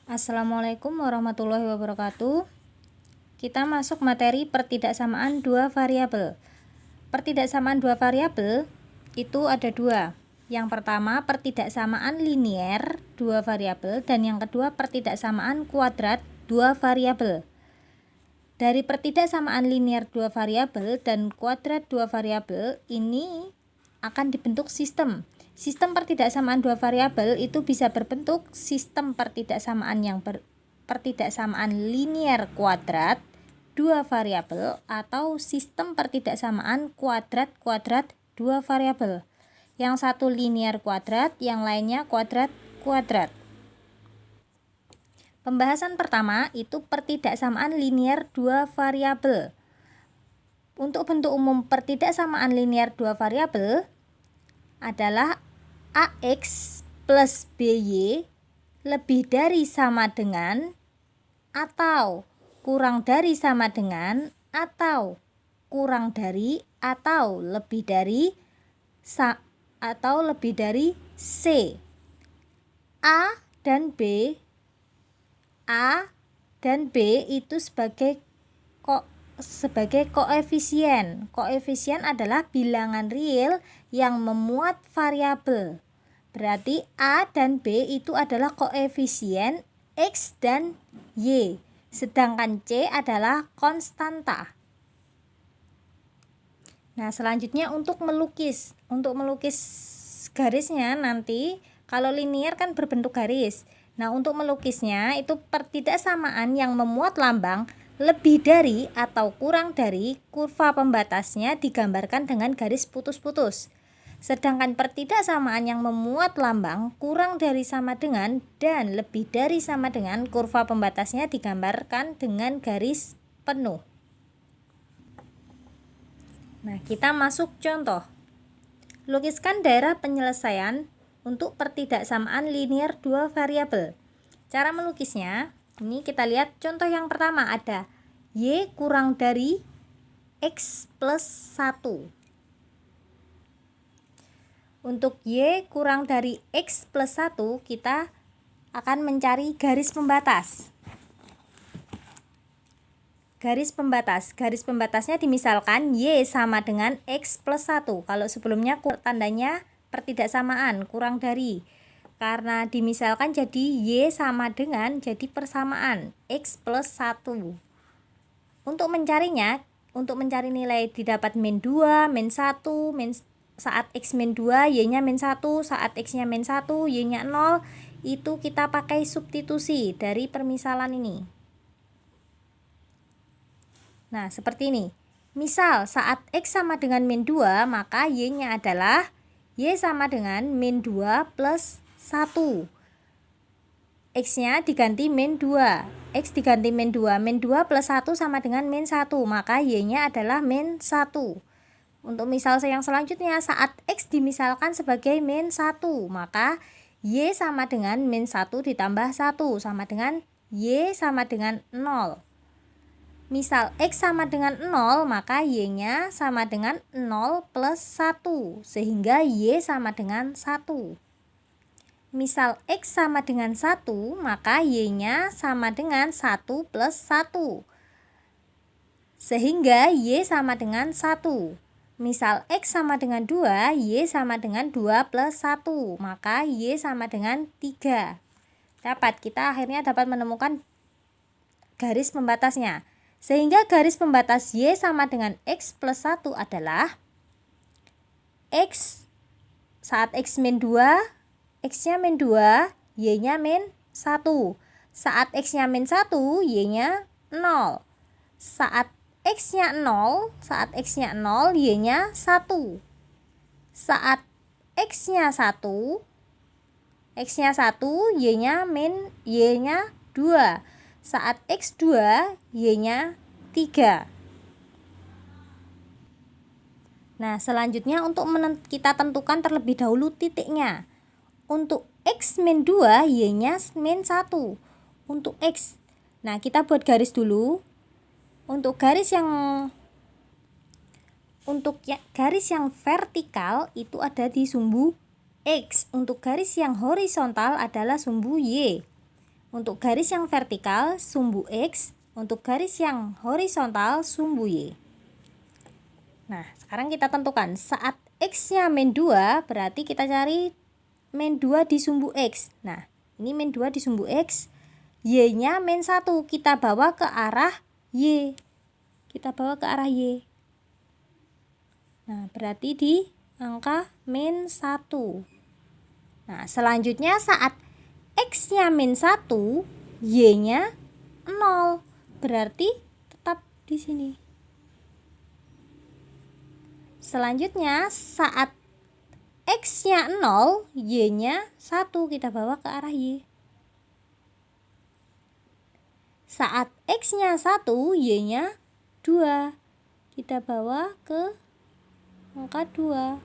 Assalamualaikum warahmatullahi wabarakatuh. Kita masuk materi pertidaksamaan dua variabel. Pertidaksamaan dua variabel itu ada dua. Yang pertama pertidaksamaan linier dua variabel dan yang kedua pertidaksamaan kuadrat dua variabel. Dari pertidaksamaan linier dua variabel dan kuadrat dua variabel ini akan dibentuk sistem. Sistem pertidaksamaan dua variabel itu bisa berbentuk sistem pertidaksamaan pertidaksamaan linier kuadrat dua variabel atau sistem pertidaksamaan kuadrat-kuadrat dua variabel. Yang satu linier kuadrat, yang lainnya kuadrat-kuadrat. Pembahasan pertama itu pertidaksamaan linier dua variabel. Untuk bentuk umum pertidaksamaan linier dua variabel adalah AX plus BY lebih dari sama dengan atau kurang dari sama dengan atau kurang dari atau lebih dari C. A dan B itu sebagai koefisien. Koefisien adalah bilangan real yang memuat variabel. Berarti A dan B itu adalah koefisien X dan Y. Sedangkan C adalah konstanta. Nah, selanjutnya untuk melukis garisnya nanti kalau linier kan berbentuk garis. Nah, untuk melukisnya itu pertidaksamaan yang memuat lambang lebih dari atau kurang dari kurva pembatasnya digambarkan dengan garis putus-putus. Sedangkan pertidaksamaan yang memuat lambang kurang dari sama dengan dan lebih dari sama dengan kurva pembatasnya digambarkan dengan garis penuh. Nah, kita masuk contoh. Lukiskan daerah penyelesaian untuk pertidaksamaan linier dua variabel. Cara melukisnya, ini kita lihat contoh yang pertama ada Y kurang dari X plus 1. Untuk Y kurang dari X plus 1 kita akan mencari garis pembatas. Garis pembatasnya dimisalkan Y sama dengan X plus 1. Kalau sebelumnya tandanya pertidaksamaan, kurang dari. Karena dimisalkan jadi Y sama dengan jadi persamaan X plus 1. Untuk mencari nilai didapat min 2, min 1, saat X min 2, Y-nya min 1, saat X-nya min 1, Y-nya 0. Itu kita pakai substitusi dari permisalan ini. Nah, seperti ini. Misal saat X sama dengan min 2, maka Y-nya adalah Y sama dengan min 2 plus 1. X-nya diganti min 2. X diganti min 2. Min 2 plus 1 sama dengan min 1. Maka Y-nya adalah min 1. Untuk misal yang selanjutnya, saat X dimisalkan sebagai min 1. Maka Y sama dengan min 1 ditambah 1. Sama dengan Y sama dengan 0. Misal X sama dengan 0, maka Y-nya sama dengan 0 plus 1, sehingga Y sama dengan 1. Misal X sama dengan 1, maka Y-nya sama dengan 1 plus 1, sehingga Y sama dengan 1. Misal X sama dengan 2, Y sama dengan 2 plus 1, maka Y sama dengan 3. Kita akhirnya dapat menemukan garis pembatasnya. Sehingga garis pembatas Y sama dengan X plus 1 adalah X saat X min 2, X-nya min 2, Y-nya min 1. Saat X-nya min 1, Y-nya 0. Saat X-nya 0, Y-nya 1. Saat X-nya 1, Y-nya 2. Saat X2, Y-nya 3. Nah, selanjutnya untuk kita tentukan terlebih dahulu titiknya. Untuk X min 2, Y-nya min 1. Untuk X, nah kita buat garis dulu. Untuk garis yang vertikal itu ada di sumbu X. Untuk garis yang horizontal adalah sumbu Y. Untuk garis yang vertikal, sumbu X. Untuk garis yang horizontal, sumbu Y. Nah, sekarang kita tentukan. Saat X-nya min 2, berarti kita cari min 2 di sumbu X. Nah, ini min 2 di sumbu X. Y-nya min 1. Kita bawa ke arah Y. Kita bawa ke arah Y. Nah, berarti di angka min 1. Nah, selanjutnya saat X-nya min 1, Y-nya 0. Berarti tetap di sini. Selanjutnya saat X-nya 0, Y-nya 1. Kita bawa ke arah Y. Saat X-nya 1, Y-nya 2. Kita bawa ke angka 2.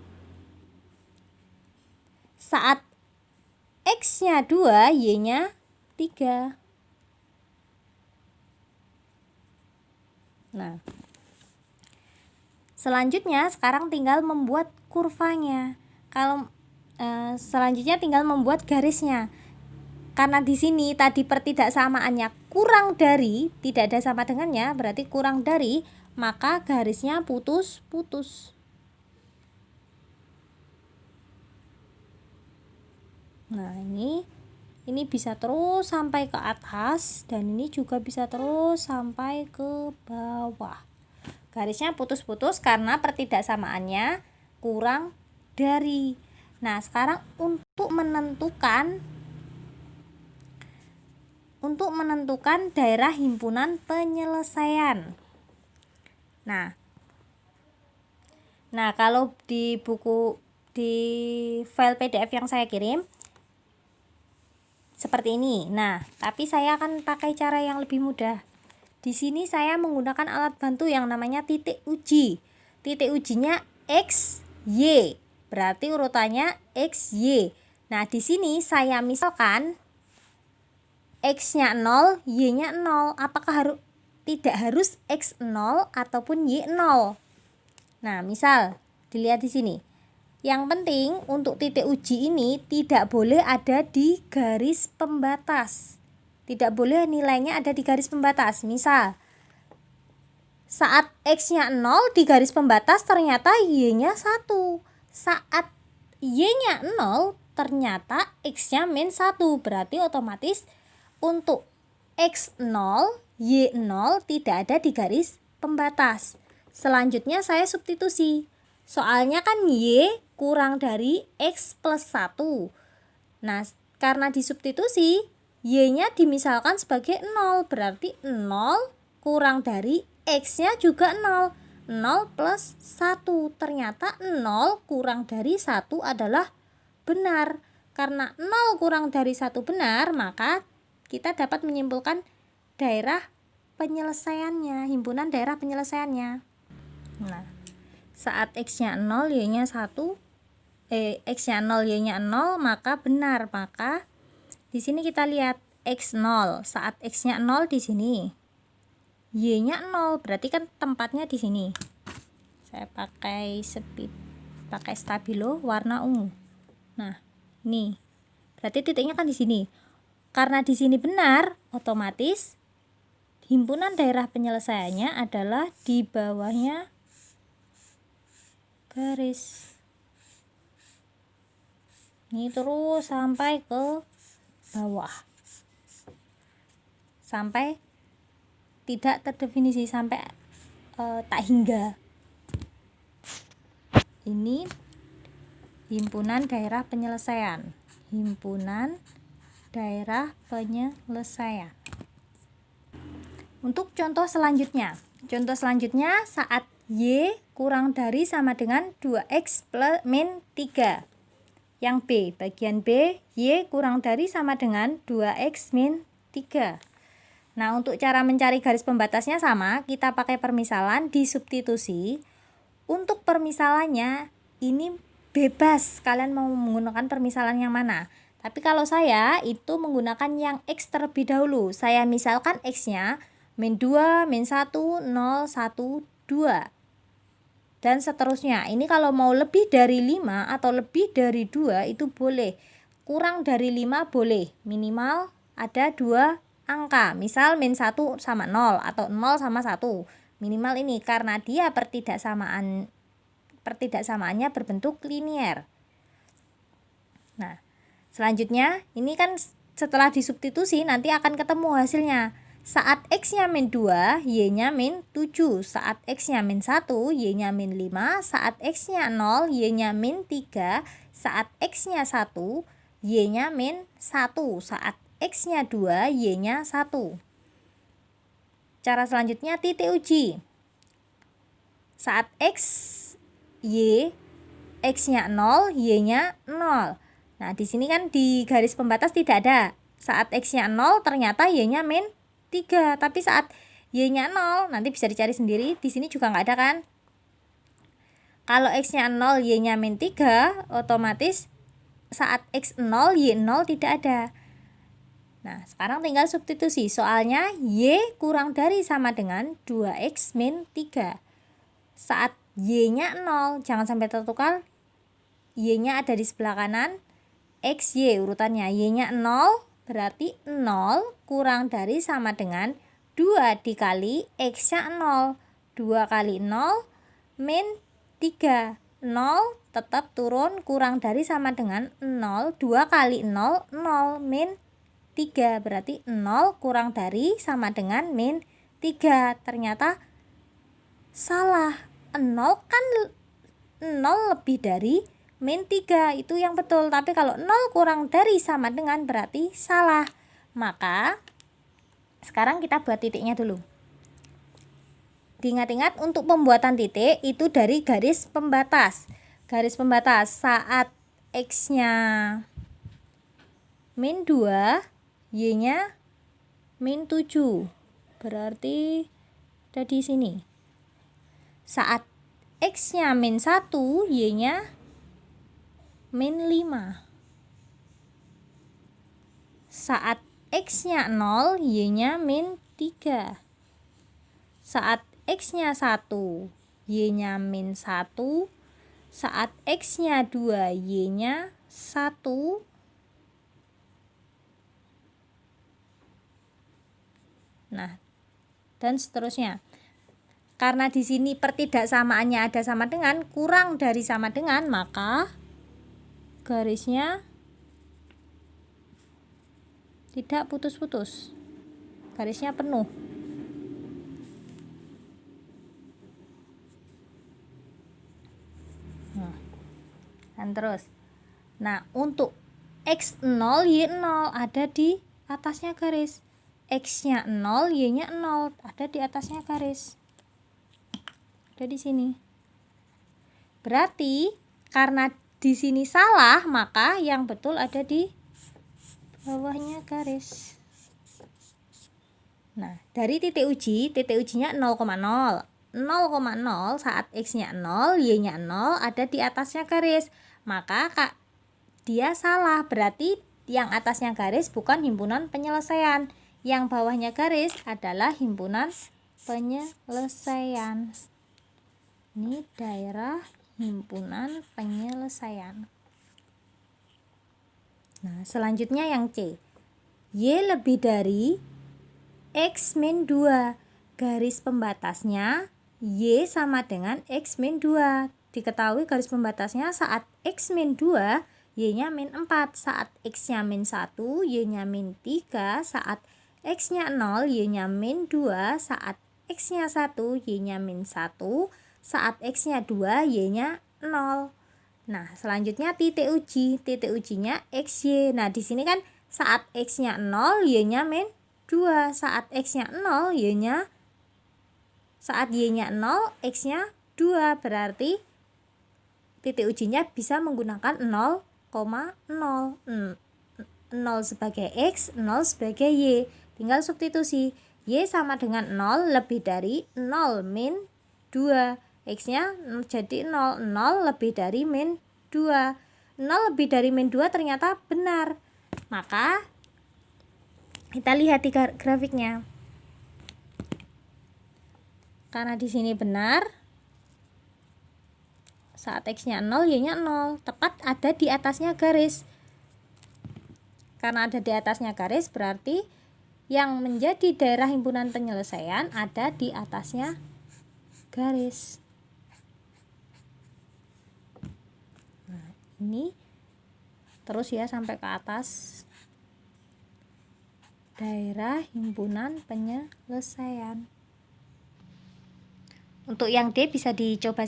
Saat X-nya 2, Y-nya 3. Nah, selanjutnya sekarang tinggal membuat kurvanya. Selanjutnya tinggal membuat garisnya. Karena di sini tadi pertidaksamaannya kurang dari, tidak ada sama dengannya, berarti kurang dari, maka garisnya putus-putus. Nah, ini bisa terus sampai ke atas, dan ini juga bisa terus sampai ke bawah. Garisnya putus-putus karena pertidaksamaannya kurang dari. Nah, sekarang untuk menentukan daerah himpunan penyelesaian. Nah, kalau di file PDF yang saya kirim seperti ini. Nah, tapi saya akan pakai cara yang lebih mudah. Di sini saya menggunakan alat bantu yang namanya titik uji. Titik ujinya X, Y. Berarti urutannya X, Y. Nah, di sini saya misalkan X-nya 0, Y-nya 0. Apakah tidak harus X 0 ataupun Y 0? Nah, misal dilihat di sini. Yang penting untuk titik uji ini tidak boleh ada di garis pembatas. Tidak boleh nilainya ada di garis pembatas. Misal, saat X-nya 0 di garis pembatas ternyata Y-nya 1. Saat Y-nya 0 ternyata X-nya min 1. Berarti otomatis untuk X 0, Y 0 tidak ada di garis pembatas. Selanjutnya saya substitusi. Soalnya kan Y kurang dari X plus 1. Nah, karena disubstitusi, Y-nya dimisalkan sebagai 0. Berarti 0 kurang dari X-nya juga 0. 0 plus 1. Ternyata 0 kurang dari 1 adalah benar. Karena 0 kurang dari 1 benar, maka kita dapat menyimpulkan daerah penyelesaiannya, himpunan daerah penyelesaiannya. Nah, saat X-nya 0, Y-nya 1, X-nya 0, Y-nya 0, maka benar. Maka di sini kita lihat X0. Saat X-nya 0 di sini, Y-nya 0, berarti kan tempatnya di sini. Saya pakai stabilo warna ungu. Nah, ini berarti titiknya kan di sini. Karena di sini benar, otomatis himpunan daerah penyelesaiannya adalah di bawahnya garis. Ini terus sampai ke bawah. Sampai tidak terdefinisi, sampai tak hingga. Ini himpunan daerah penyelesaian. Himpunan daerah penyelesaian. Untuk contoh selanjutnya. Contoh selanjutnya saat Y kurang dari sama dengan 2X plus min 3. Yang B, bagian B, Y kurang dari sama dengan 2X min 3. Nah, untuk cara mencari garis pembatasnya sama, kita pakai permisalan, disubstitusi. Untuk permisalannya ini bebas, kalian mau menggunakan permisalan yang mana. Tapi kalau saya itu menggunakan yang X terlebih dahulu. Saya misalkan X-nya min 2, min 1, 0, 1, 2. Dan seterusnya. Ini kalau mau lebih dari 5 atau lebih dari 2 itu boleh. Kurang dari 5 boleh. Minimal ada 2 angka, misal min 1 sama 0 atau 0 sama 1. Minimal ini karena dia pertidaksamaannya berbentuk linier. Nah, selanjutnya ini kan setelah disubstitusi nanti akan ketemu hasilnya. Saat X-nya min 2, Y-nya min 7. Saat X-nya min 1, Y-nya min 5. Saat X-nya 0, Y-nya min 3. Saat X-nya 1, Y-nya min 1. Saat X-nya 2, Y-nya 1. Cara selanjutnya titik uji. Saat X-nya 0, Y-nya 0. Nah, di sini kan di garis pembatas tidak ada. Saat X-nya 0, ternyata Y-nya min 3. Tapi saat Y-nya 0, nanti bisa dicari sendiri. Di sini juga nggak ada kan? Kalau X-nya 0, Y-nya min 3, otomatis saat X 0, Y 0 tidak ada. Nah, sekarang tinggal substitusi. Soalnya Y kurang dari sama dengan 2X min 3. Saat Y-nya 0, jangan sampai tertukar. Y-nya ada di sebelah kanan. X, Y urutannya. Y-nya 0, berarti 0 kurang dari sama dengan 2 dikali X-nya 0. 2 kali 0 min 3. 0 tetap turun, kurang dari sama dengan 0. 2 kali 0, 0 min 3. Berarti 0 kurang dari sama dengan min 3. Ternyata salah. 0 kan 0 lebih dari min 3. Itu yang betul. Tapi kalau 0 kurang dari sama dengan berarti salah. Maka sekarang kita buat titiknya dulu. Diingat-ingat untuk pembuatan titik itu dari garis pembatas. Garis pembatas saat X-nya min 2, Y-nya min 7. Berarti ada di sini. Saat X-nya min 1, Y-nya min 5. Saat X-nya 0, Y-nya min 3. Saat X-nya 1, Y-nya min 1. Saat X-nya 2, Y-nya 1. Nah, dan seterusnya. Karena di sini pertidaksamaannya ada sama dengan, kurang dari sama dengan, maka garisnya tidak putus-putus. Garisnya penuh. Dan terus. Nah, untuk X0, Y0 ada di atasnya garis. X-nya 0, Y-nya 0 ada di atasnya garis. Ada di sini. Berarti karena di sini salah, maka yang betul ada di bawahnya garis. Nah, dari titik ujinya 0,0. 0,0 saat X-nya 0, Y-nya 0 ada di atasnya garis. Maka dia salah, berarti yang atasnya garis bukan himpunan penyelesaian. Yang bawahnya garis adalah himpunan penyelesaian. Ini daerah himpunan penyelesaian. Nah, selanjutnya yang C. Y lebih dari X min 2. Garis pembatasnya Y sama dengan X min 2. Diketahui garis pembatasnya saat X min 2, Y-nya min 4. Saat X-nya min 1, Y-nya min 3. Saat X-nya 0, Y-nya min 2. Saat X-nya 1, Y-nya min 1. Saat X-nya 2, Y-nya 0. Nah, selanjutnya titik uji. Titik ujinya XY. Nah, di sini kan saat X-nya 0, Y-nya min 2. Saat X-nya 0, Y-nya saat Y-nya 0, X-nya 2. Berarti titik ujinya bisa menggunakan 0,0. 0 sebagai X, 0 sebagai Y. Tinggal substitusi. Y sama dengan 0 lebih dari 0 min 2. X-nya jadi 0. 0 lebih dari min 2. 0 lebih dari min 2 ternyata benar. Maka kita lihat di grafiknya. Karena di sini benar, saat X-nya 0, Y-nya 0, tepat ada di atasnya garis. Karena ada di atasnya garis, berarti yang menjadi daerah himpunan penyelesaian ada di atasnya garis. Nah, ini terus ya sampai ke atas, daerah himpunan penyelesaian. Untuk yang D bisa dicoba